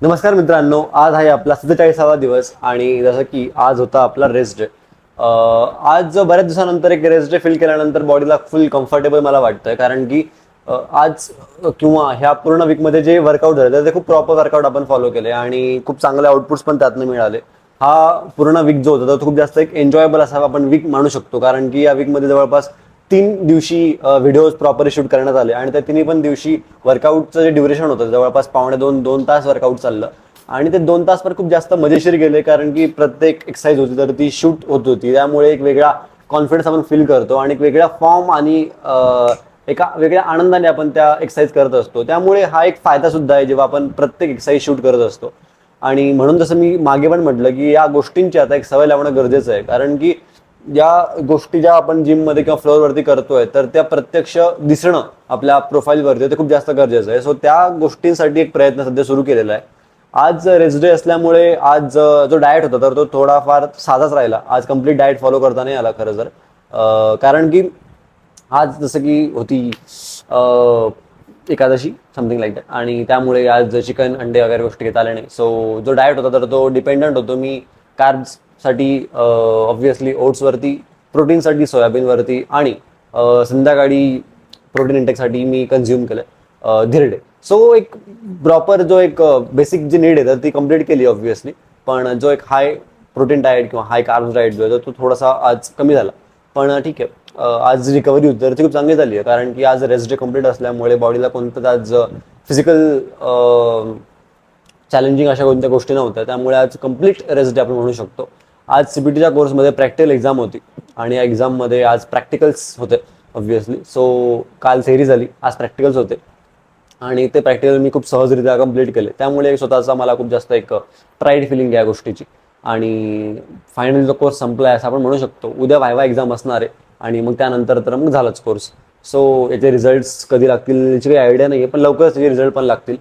नमस्कार मित्रांनो, आज आहे आपला 47वा दिवस आणि जसं की आज होता आपला रेस्ट डे. आज बऱ्याच दिवसानंतर एक रेस्ट डे फील केल्यानंतर बॉडीला फुल कम्फर्टेबल मला वाटतंय, कारण की आज किंवा ह्या पूर्ण वीकमध्ये जे वर्कआउट झालं ते खूप प्रॉपर वर्कआउट आपण फॉलो केले आणि खूप चांगले आउटपुट्स पण त्यातनं मिळाले. हा पूर्ण वीक जो होता तो खूप जास्त एक एन्जॉयबल असा आपण वीक मानू शकतो, कारण की या वीकमध्ये जवळपास 3 दिवशी व्हिडिओज प्रॉपरली शूट करण्यात आले आणि त्या तिन्ही पण दिवशी वर्कआउटचं जे ड्युरेशन होतं जवळपास पावणे दोन तास वर्कआउट चाललं आणि ते 2 तास पण खूप जास्त मजेशीर गेले, कारण की प्रत्येक एक्सरसाइज होती तर ती शूट होत होती. त्यामुळे एक वेगळा कॉन्फिडन्स आपण फील करतो आणि एक वेगळा फॉर्म आणि एका वेगळ्या आनंदाने आपण त्या एक्सरसाइज करत असतो. त्यामुळे हा एक फायदा सुद्धा आहे जेव्हा आपण प्रत्येक एक्सरसाइज शूट करत असतो. आणि म्हणून जसं मी मागे पण म्हटलं की या गोष्टींची आता एक सवय लावणं गरजेचं आहे, कारण की या गोष्टी ज्या आपण जिममध्ये किंवा फ्लोअरवरती करतोय तर त्या प्रत्यक्ष दिसणं आपल्या प्रोफाईलवरती ते खूप जास्त गरजेचं आहे. सो त्या गोष्टींसाठी एक प्रयत्न सध्या सुरू केलेला आहे. आज रेस्ट डे असल्यामुळे आज जो डाएट होता तर तो थोडाफार साधाच राहिला. आज कम्प्लीट डाएट फॉलो करता नाही आला खरं तर, कारण की आज जसं की होती एकादशी समथिंग लाईक दॅट, आणि त्यामुळे आज चिकन अंडे वगैरे गोष्टी घेता आल्या नाही. सो जो डाएट होता तर तो डिपेंडंट होतो मी कार्ब्ससाठी ऑब्व्हियसली ओट्सवरती, प्रोटीनसाठी सोयाबीनवरती आणि संध्याकाळी प्रोटीन इंटेकसाठी मी कन्झ्युम केलं धिरडे. सो एक प्रॉपर जो एक बेसिक जी नीड आहे तर ती कंप्लीट केली ऑब्व्हियसली, पण जो एक हाय प्रोटीन डाएट किंवा हाय कार्ब्स डाएट जो आहे तो थोडासा आज कमी झाला. पण ठीक आहे, आज रिकव्हरी होती तर ती खूप चांगली झाली आहे, कारण की आज रेस्ट डे कंप्लीट असल्यामुळे बॉडीला कोणतं आज फिजिकल चॅलेंजिंग अशा कोणत्या गोष्टी नव्हत्या. त्यामुळे आज कम्प्लीट रेस्ट डे आपण म्हणू शकतो. आज सीबीटीच्या कोर्समध्ये प्रॅक्टिकल एक्झाम होती आणि या एक्झाममध्ये आज प्रॅक्टिकल्स होते ऑब्व्हियसली. सो काल थेरी झाली, आज प्रॅक्टिकल्स होते आणि ते प्रॅक्टिकल मी खूप सहजरित्या कंप्लीट केले. त्यामुळे स्वतःचा मला खूप जास्त एक प्राईड फिलिंग आहे या गोष्टीची. आणि फायनली जो कोर्स संपला आहे असं आपण म्हणू शकतो. उद्या व्हायवा एक्झाम असणार आहे आणि मग त्यानंतर तर मग झालंच कोर्स. सो याचे रिझल्ट्स कधी लागतील याची काही आयडिया नाही आहे, पण लवकरच याचे रिझल्ट पण लागतील.